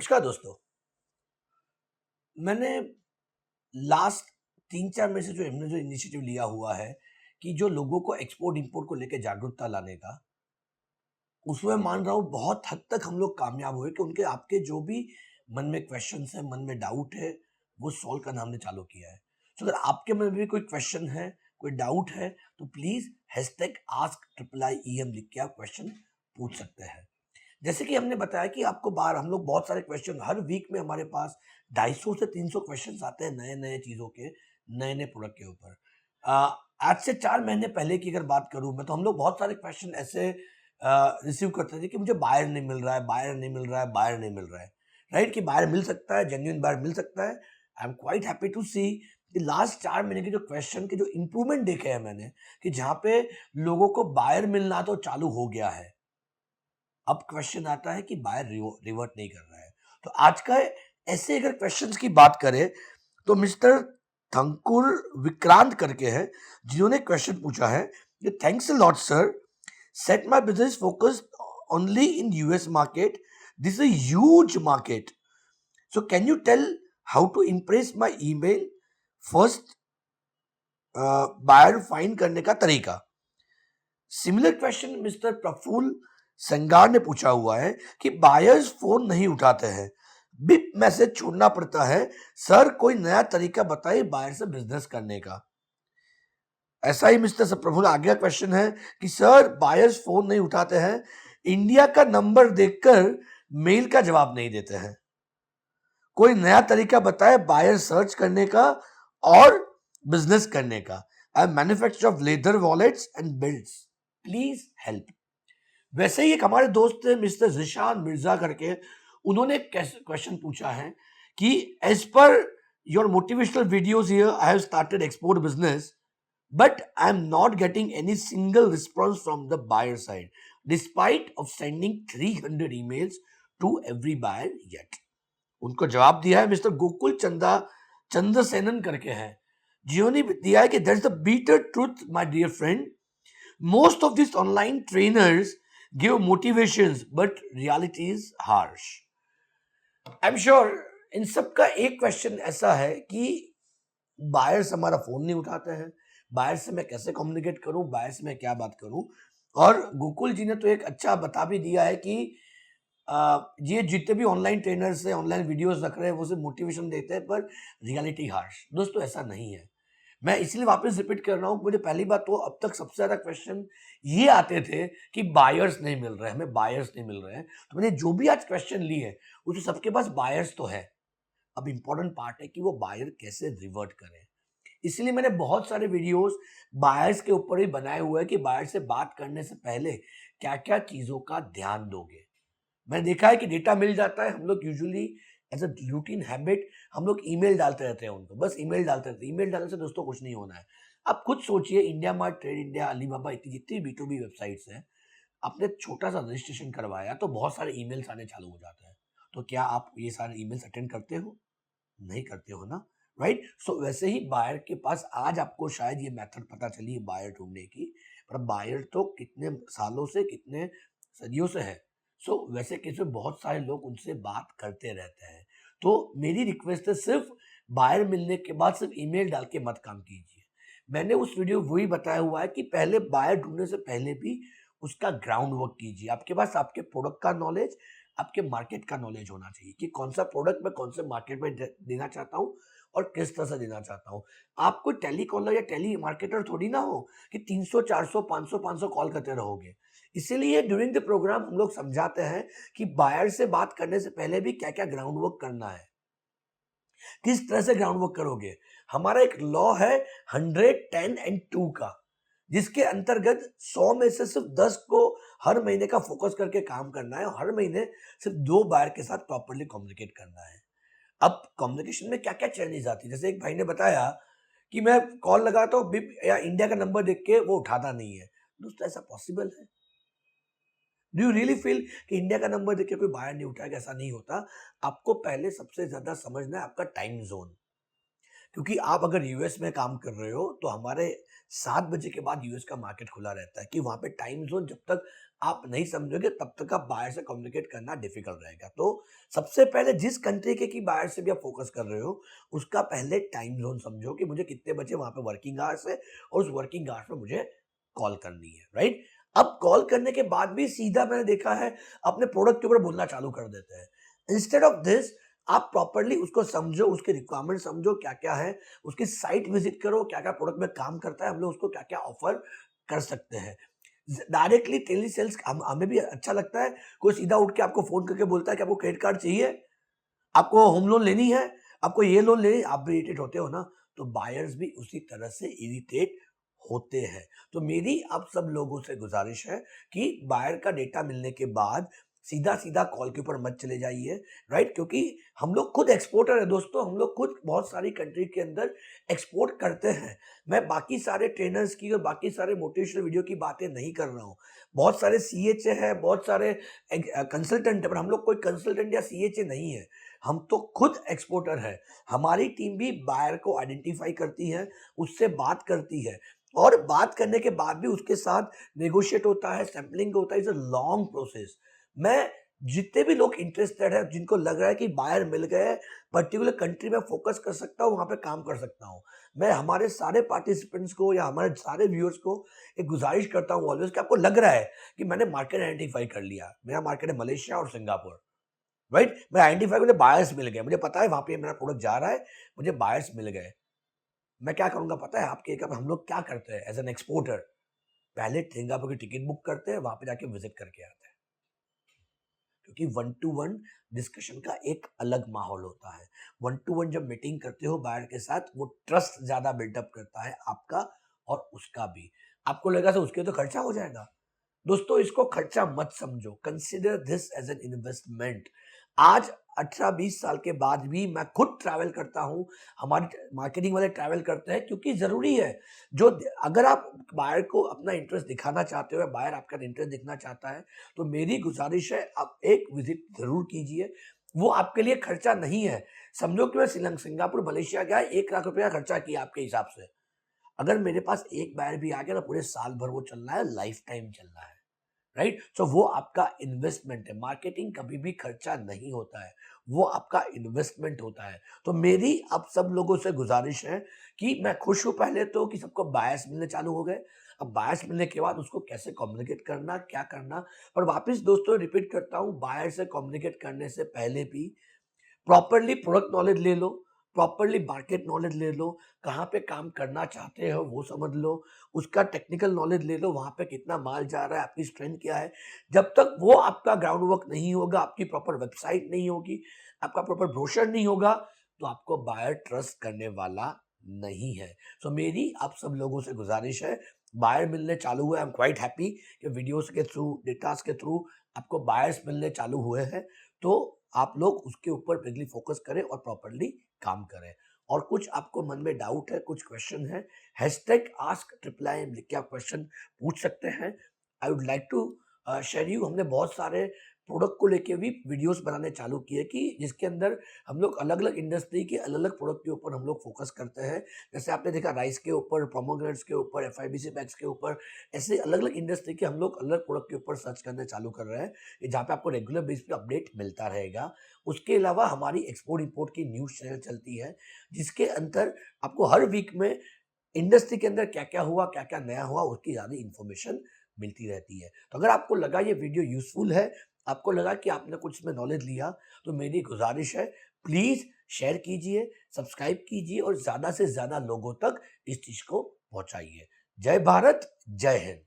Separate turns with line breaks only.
नमस्कार दोस्तों। मैंने लास्ट 3-4 महीने से जो हमने जो इनिशिएटिव लिया हुआ है कि जो लोगों को एक्सपोर्ट इंपोर्ट को लेकर जागरूकता लाने का, उसमें मान रहा हूँ बहुत हद तक हम लोग कामयाब हुए कि उनके आपके जो भी मन में क्वेश्चंस है, मन में डाउट है, वो सॉल्व करना हमने चालू किया है। तो अगर आपके मन में भी कोई क्वेश्चन है, कोई डाउट है, तो please hashtag ask triple I EM लिख के आप क्वेश्चन पूछ सकते हैं। जैसे कि हमने बताया कि आपको बाहर हम लोग बहुत सारे क्वेश्चन हर वीक में हमारे पास 250 से 300 क्वेश्चंस आते हैं नए नए चीज़ों के, नए नए प्रोडक्ट के ऊपर। आज से 4 महीने पहले की अगर बात करूं मैं, तो हम लोग बहुत सारे क्वेश्चन ऐसे रिसीव करते थे कि मुझे बायर नहीं मिल रहा है, बायर नहीं मिल रहा है, बायर नहीं मिल रहा है। राइट, कि बायर मिल सकता है, जेन्युइन बायर मिल सकता है। I am quite happy to see कि लास्ट 4 महीने के जो क्वेश्चन के जो इंप्रूवमेंट देखे हैं मैंने, कि जहाँ पे लोगों को बायर मिलना तो चालू हो गया है, अब क्वेश्चन आता है कि बायर रिवर्ट नहीं कर रहा है। तो आज का ऐसे अगर क्वेश्चंस की बात करें, तो मिस्टर थंकुर विक्रांत करके है, जिन्होंने क्वेश्चन पूछा है कि thanks a lot sir, set my business focused only in US market, this is huge market, so can you tell how to impress my email, first buyer find करने का तरीका। Similar question mister Prafull Sangar ने पूछा हुआ है कि buyers phone नहीं उठाते हैं, बिप मैसेज छोड़ना पड़ता है, सर कोई नया तरीका बताइए बायर से बिजनेस करने का। ऐसा ही मिस्टर प्रफुल्ल आगे का क्वेश्चन है कि सर बायर्स फोन नहीं उठाते हैं, इंडिया का नंबर देखकर मेल का जवाब नहीं देते हैं, कोई नया तरीका बताए बायर सर्च करने का और बिजनेस करने का। I manufacture of leather wallets and belts, please help. वैसे ही एक हमारे दोस्त हैं मिस्टर जिशान मिर्जा करके, उन्होंने क्वेश्चन पूछा है कि as per your motivational videos here I have started export business, but I am not getting any single response from the buyer side despite of sending 300 emails to every buyer yet. उनको जवाब दिया है mister Gokul चंद्रसेनन करके है, जिन्होंने दिया है कि that's the bitter truth my dear friend, most of these online trainers give motivations but reality is harsh. I'm sure इन सब का एक क्वेश्चन ऐसा है कि बायर्स हमारा फोन नहीं उठाते हैं, बायर से मैं कैसे कम्युनिकेट करूं, बायर से मैं क्या बात करूं। और गोकुल जी ने तो एक अच्छा बता भी दिया है कि ये जितने भी ऑनलाइन ट्रेनर्स हैं, ऑनलाइन वीडियोस रख रहे हैं, वो सिर्फ मोटिवेशन देते हैं, पर रियलिटी हार्श। दोस्तों ऐसा नहीं है। मैं इसलिए वापस रिपीट कर रहा हूँ, मुझे पहली बात तो अब तक सबसे ज्यादा क्वेश्चन ये आते थे कि बायर्स नहीं मिल रहे हैं, हमें बायर्स नहीं मिल रहे हैं। तो मैंने जो भी आज क्वेश्चन लिए है, वो तो सबके पास बायर्स तो है। अब इंपॉर्टेंट पार्ट है कि वो बायर कैसे रिवर्ट करें। इसलिए मैंने बहुत सारे वीडियोस बायर्स के ऊपर ही बनाए हुए हैं कि बायर से बात करने से पहले क्या क्या चीजों का ध्यान दोगे। मैंने देखा है कि डेटा मिल जाता है, हम लोग usually as a routine habit हम लोग ईमेल डालते रहते हैं उनको, बस ईमेल डालते रहते हैं। ईमेल डालने से दोस्तों कुछ नहीं होना है। आप खुद सोचिए, India mart, trade India, Alibaba, इतनी जितनी B2B वेबसाइट्स हैं, आपने छोटा सा रजिस्ट्रेशन करवाया तो बहुत सारे ईमेल्स आने चालू हो जाते हैं। तो क्या आप ये सारे ईमेल्स अटेंड करते हो? नहीं करते हो ना, राइट। सो वैसे ही बायर के पास आज आपको शायद ये मेथड पता चली बायर ढूंढने की, पर बायर तो कितने सालों से, कितने सदियों से है। सो वैसे केस में बहुत सारे लोग उनसे बात करते रहते हैं। तो मेरी रिक्वेस्ट है, सिर्फ बायर मिलने के बाद सिर्फ ईमेल डाल के मत काम कीजिए। मैंने उस वीडियो वही बताया हुआ है कि पहले बायर ढूंढने से पहले भी उसका ग्राउंड वर्क कीजिए। आपके पास आपके प्रोडक्ट का नॉलेज, आपके मार्केट का नॉलेज होना चाहिए कि कौन सा प्रोडक्ट मैं कौन से मार्केट में देना चाहता हूँ और किस तरह से देना चाहता हूँ। आप कोई टेली कॉलर या टेली मार्केटर थोड़ी ना हो कि 300 400 500 कॉल करते रहोगे। इसीलिए ड्यूरिंग द प्रोग्राम हम लोग समझाते हैं कि बायर से बात करने से पहले भी क्या क्या ग्राउंड वर्क करना है, किस तरह से ग्राउंड वर्क करोगे। हमारा एक लॉ है 100, 10 एंड 2 का, जिसके अंतर्गत 100 में से सिर्फ 10 को हर महीने का फोकस करके काम करना है और हर महीने सिर्फ 2 बायर के साथ प्रॉपर्ली कम्युनिकेट करना है। अब कम्युनिकेशन में क्या क्या चैलेंजेस आती है, जैसे एक भाई ने बताया कि मैं कॉल लगाता हूँ बिप या इंडिया का नंबर देख के वो उठाता नहीं है। दोस्तों ऐसा पॉसिबल है? डू यू रियली फील कि इंडिया का नंबर देख के कोई बायर नहीं उठाएगा? ऐसा नहीं होता। आपको पहले सबसे ज्यादा समझना है आपका टाइम जोन, क्योंकि आप अगर यूएस में काम कर रहे हो तो हमारे 7 बजे के बाद यूएस का मार्केट खुला रहता है, कि वहां पे टाइम जोन जब तक आप नहीं समझोगे तब तक आप बाहर से कम्युनिकेट करना डिफिकल्ट रहेगा। तो सबसे पहले जिस कंट्री के की बाहर से भी आप फोकस कर रहे हो, उसका पहले टाइम जोन समझो कि मुझे कितने बजे वहां पे वर्किंग आवर्स है और उस वर्किंग आवर्स में मुझे कॉल करनी है, राइट? अब कॉल करने के बाद भी सीधा मैंने देखा है अपने प्रोडक्ट के ऊपर बोलना चालू कर देते हैं। इंस्टेड ऑफ दिस, आप प्रॉपर्ली उसको समझो, उसके रिक्वायरमेंट समझो क्या क्या है, उसकी साइट विजिट करो, क्या क्या प्रोडक्ट में काम करता है, हम लोग उसको क्या क्या ऑफर कर सकते हैं। डायरेक्टली टेली सेल्स हमें भी अच्छा लगता है। कोई सीधा उठ के आपको फोन करके बोलता है कि आपको क्रेडिट कार्ड चाहिए, आपको होम लोन लेनी है, आपको ये लोन लेनी, आप भी इरिटेट होते हो ना, तो बायर्स भी उसी तरह से इरिटेट होते हैं। तो मेरी आप सब लोगों से गुजारिश है कि बायर का डेटा मिलने के बाद सीधा सीधा कॉल के ऊपर मत चले जाइए, राइट? क्योंकि हम लोग खुद एक्सपोर्टर है दोस्तों, हम लोग खुद बहुत सारी कंट्री के अंदर एक्सपोर्ट करते हैं। मैं बाकी सारे ट्रेनर्स की और बाकी सारे मोटिवेशनल वीडियो की बातें नहीं कर रहा हूँ। बहुत सारे सीएचए है, बहुत सारे कंसल्टेंट है, पर हम लोग कोई कंसल्टेंट या सीएचए नहीं है, हम तो खुद एक्सपोर्टर है। हमारी टीम भी बायर को आइडेंटिफाई करती है, उससे बात करती है, और बात करने के बाद भी उसके साथ नेगोशिएट होता है, सैम्पलिंग होता है। It's a long process. मैं जितने भी लोग इंटरेस्टेड है, जिनको लग रहा है कि बायर मिल गए, पर्टिकुलर कंट्री में फोकस कर सकता हूँ, वहां पे काम कर सकता हूँ, मैं हमारे सारे पार्टिसिपेंट्स को या हमारे सारे व्यूअर्स को एक गुजारिश करता हूँ ऑलवेज, कि आपको लग रहा है कि मैंने मार्केट आइडेंटिफाई कर लिया, मेरा मार्केट है मलेशिया और सिंगापुर, राइट? मैं आइडेंटिफाई, मुझे बायर्स मिल गए, मुझे पता है वहां पे मेरा प्रोडक्ट जा रहा है, मुझे बायर्स मिल गए। मैं क्या करूंगा पता है आपके? हम लोग क्या करते हैं एज एन एक्सपोर्टर, पहले सिंगापुर की टिकट बुक करते हैं, वहां पे जाके विजिट करके आते हैं, क्योंकि वन टू वन डिस्कशन का एक अलग माहौल होता है। वन टू वन जब मीटिंग करते हो बायर के साथ, वो ट्रस्ट ज्यादा बिल्डअप करता है आपका और उसका भी। आपको लगेगा तो उसके तो खर्चा हो जाएगा, दोस्तों इसको खर्चा मत समझो, consider this as an investment. आज 18-20 साल के बाद भी मैं खुद ट्रैवल करता हूं, हमारे मार्केटिंग वाले ट्रैवल करते हैं, क्योंकि जरूरी है। जो अगर आप बायर को अपना इंटरेस्ट दिखाना चाहते हो या बायर आपका इंटरेस्ट दिखना चाहता है, तो मेरी गुजारिश है आप एक विजिट जरूर कीजिए। वो आपके लिए खर्चा नहीं है। समझो कि मैं सिंगापुर मलेशिया गया, 1 लाख रुपया खर्चा किया आपके हिसाब से। अगर मेरे पास एक बायर भी आ गया ना, पूरे साल भर वो चल रहा है, लाइफ टाइम चल रहा है, राइट? सो वो आपका इन्वेस्टमेंट है। मार्केटिंग कभी भी खर्चा नहीं होता है, वो आपका इन्वेस्टमेंट होता है। तो मेरी आप सब लोगों से गुजारिश है कि मैं खुश हूं पहले तो कि सबको बायर्स मिलने चालू हो गए। अब बायर्स मिलने के बाद उसको कैसे कम्युनिकेट करना, क्या करना। और वापस दोस्तों रिपीट करता हूं, बायर से कम्युनिकेट करने से पहले भी प्रॉपरली प्रोडक्ट नॉलेज ले लो, प्रॉपरली मार्केट नॉलेज ले लो, कहाँ पे काम करना चाहते हो वो समझ लो, उसका टेक्निकल नॉलेज ले लो, वहाँ पे कितना माल जा रहा है, आपकी स्ट्रेंथ क्या है। जब तक वो आपका ग्राउंड वर्क नहीं होगा, आपकी प्रॉपर वेबसाइट नहीं होगी, आपका प्रॉपर ब्रोशर नहीं होगा, तो आपको बायर ट्रस्ट करने वाला नहीं है। सो मेरी आप सब लोगों से गुजारिश है, बायर मिलने चालू हुए। आई एम क्वाइट हैप्पी कि वीडियोस के थ्रू, डेटास के थ्रू आपको बायर्स मिलने चालू हुए हैं। तो आप लोग उसके ऊपर बिजली फोकस करें और प्रॉपरली काम करें। और कुछ आपको मन में डाउट है, कुछ क्वेश्चन है, हैशटैग आस्क ट्रिपल आई लिख के आप क्वेश्चन पूछ सकते हैं। I would like to share you, हमने बहुत सारे प्रोडक्ट को लेके भी वीडियोस बनाने चालू किए, कि जिसके अंदर हम लोग अलग अलग इंडस्ट्री के अलग अलग प्रोडक्ट के ऊपर हम लोग फोकस करते हैं। जैसे आपने देखा राइस के ऊपर, पोमोग्रेनेट्स के ऊपर, एफआईबीसी बैग्स के ऊपर, ऐसे अलग अलग इंडस्ट्री के हम लोग अलग प्रोडक्ट के ऊपर सर्च करना चालू कर रहे हैं, जहाँ पे आपको रेगुलर बेस पे अपडेट मिलता रहेगा। उसके अलावा हमारी एक्सपोर्ट इंपोर्ट की न्यूज़ चैनल चलती है, जिसके अंदर आपको हर वीक में इंडस्ट्री के अंदर क्या क्या हुआ, क्या क्या नया हुआ, उसकी ज़्यादा इन्फॉर्मेशन मिलती रहती है। तो अगर आपको लगा ये वीडियो यूजफुल है, आपको लगा कि आपने कुछ इसमें नॉलेज लिया, तो मेरी गुजारिश है प्लीज़ शेयर कीजिए, सब्सक्राइब कीजिए और ज़्यादा से ज़्यादा लोगों तक इस चीज़ को पहुँचाइए। जय भारत, जय हिंद।